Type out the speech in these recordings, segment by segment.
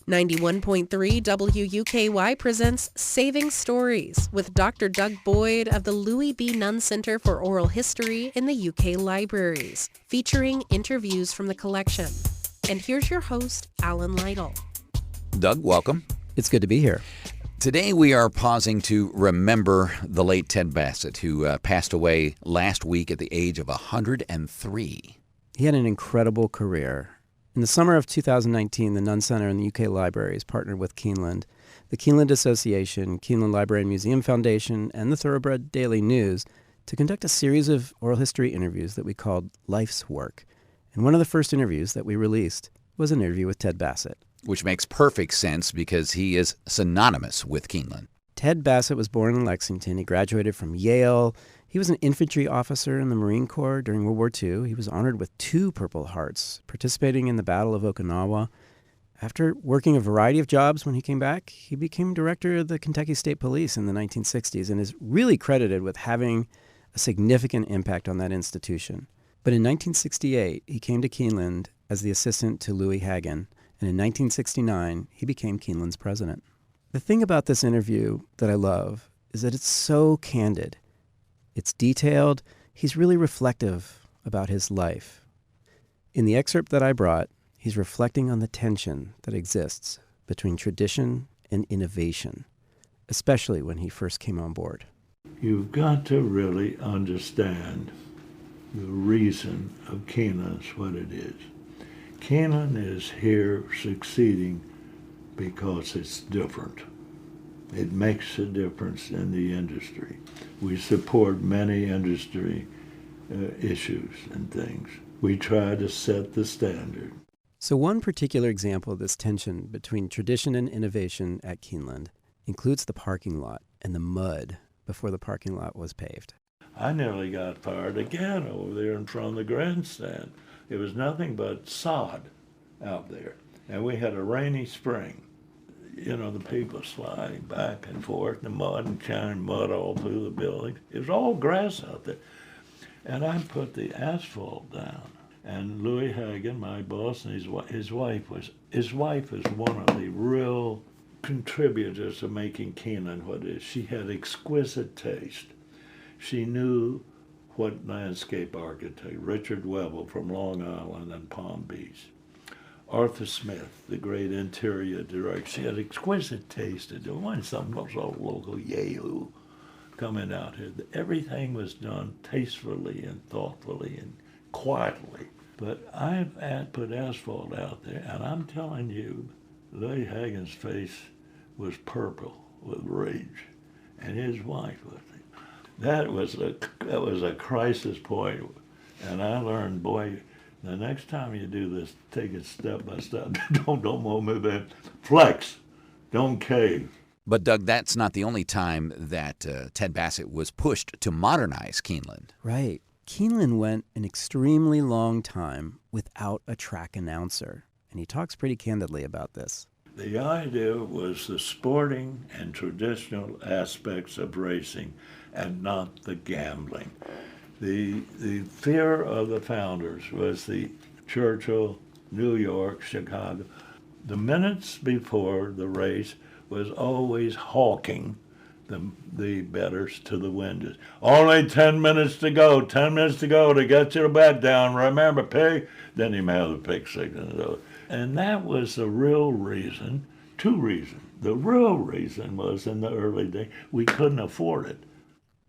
91.3 WUKY presents Saving Stories with Dr. Doug Boyd of the Louis B. Nunn Center for Oral History in the UK Libraries, featuring interviews from the collection. And here's your host, Alan Lytle. Doug, welcome. It's good to be here. Today we are pausing to remember the late Ted Bassett, who passed away last week at the age of 103. He had an incredible career. In the summer of 2019, the Nunn Center and the UK Libraries partnered with Keeneland, the Keeneland Association, Keeneland Library and Museum Foundation, and the Thoroughbred Daily News to conduct a series of oral history interviews that we called Life's Work. And one of the first interviews that we released was an interview with Ted Bassett. Which makes perfect sense because he is synonymous with Keeneland. Ted Bassett was born in Lexington. He graduated from Yale. He was an infantry officer in the Marine Corps during World War II. He was honored with 2 Purple Hearts, participating in the Battle of Okinawa. After working a variety of jobs when he came back, he became director of the Kentucky State Police in the 1960s and is really credited with having a significant impact on that institution. But in 1968, he came to Keeneland as the assistant to Louis Hagen, and in 1969, he became Keeneland's president. The thing about this interview that I love is that it's so candid. It's detailed. He's really reflective about his life. In the excerpt that I brought, he's reflecting on the tension that exists between tradition and innovation, especially when he first came on board. You've got to really understand the reason of Keeneland's what it is. Keeneland is here succeeding because it's different. It makes a difference in the industry. We support many industry issues and things. We try to set the standard. So one particular example of this tension between tradition and innovation at Keeneland includes the parking lot and the mud before the parking lot was paved. I nearly got fired again over there in front of the grandstand. It was nothing but sod out there. And we had a rainy spring. You know, the people sliding back and forth, the mud and shining mud all through the building. It was all grass out there. And I put the asphalt down. And Louis Hagen, my boss, and his wife is one of the real contributors to making Keeneland what it is. She had exquisite taste. She knew what landscape architect, Richard Webble from Long Island and Palm Beach. Arthur Smith, the great interior director, she had exquisite taste. There wasn't some local Yahoo coming out here. Everything was done tastefully and thoughtfully and quietly. But I've put asphalt out there, and I'm telling you, Louis Hagen's face was purple with rage, and his wife was. That was a crisis point, and I learned, boy, the next time you do this, take it step by step. Don't move in. Flex. Don't cave. But Doug, that's not the only time that Ted Bassett was pushed to modernize Keeneland. Right. Keeneland went an extremely long time without a track announcer, and he talks pretty candidly about this. The idea was the sporting and traditional aspects of racing and not the gambling. The fear of the founders was the Churchill, New York, Chicago. The minutes before the race was always hawking the bettors to the windows. Only 10 minutes to go, 10 minutes to go to get your bet down. Remember, pig. Then you may have the pig signal. And that was the real reason, 2 reasons. The real reason was in the early days, we couldn't afford it.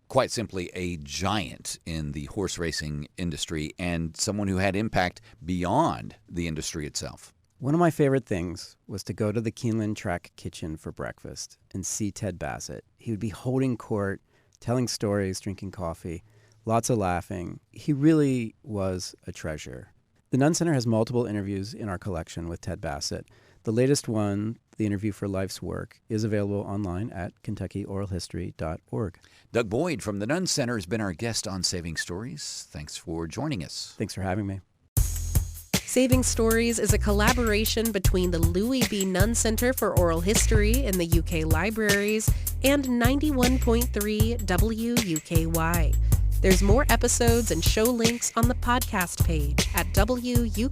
Quite simply a giant in the horse racing industry and someone who had impact beyond the industry itself. One of my favorite things was to go to the Keeneland track kitchen for breakfast and see Ted Bassett. He would be holding court, telling stories, drinking coffee, lots of laughing. He really was a treasure. The Nunn Center has multiple interviews in our collection with Ted Bassett. The latest one, the interview for Life's Work, is available online at KentuckyOralHistory.org. Doug Boyd from the Nunn Center has been our guest on Saving Stories. Thanks for joining us. Thanks for having me. Saving Stories is a collaboration between the Louis B. Nunn Center for Oral History in the UK Libraries and 91.3 WUKY. There's more episodes and show links on the podcast page at WUKY.org.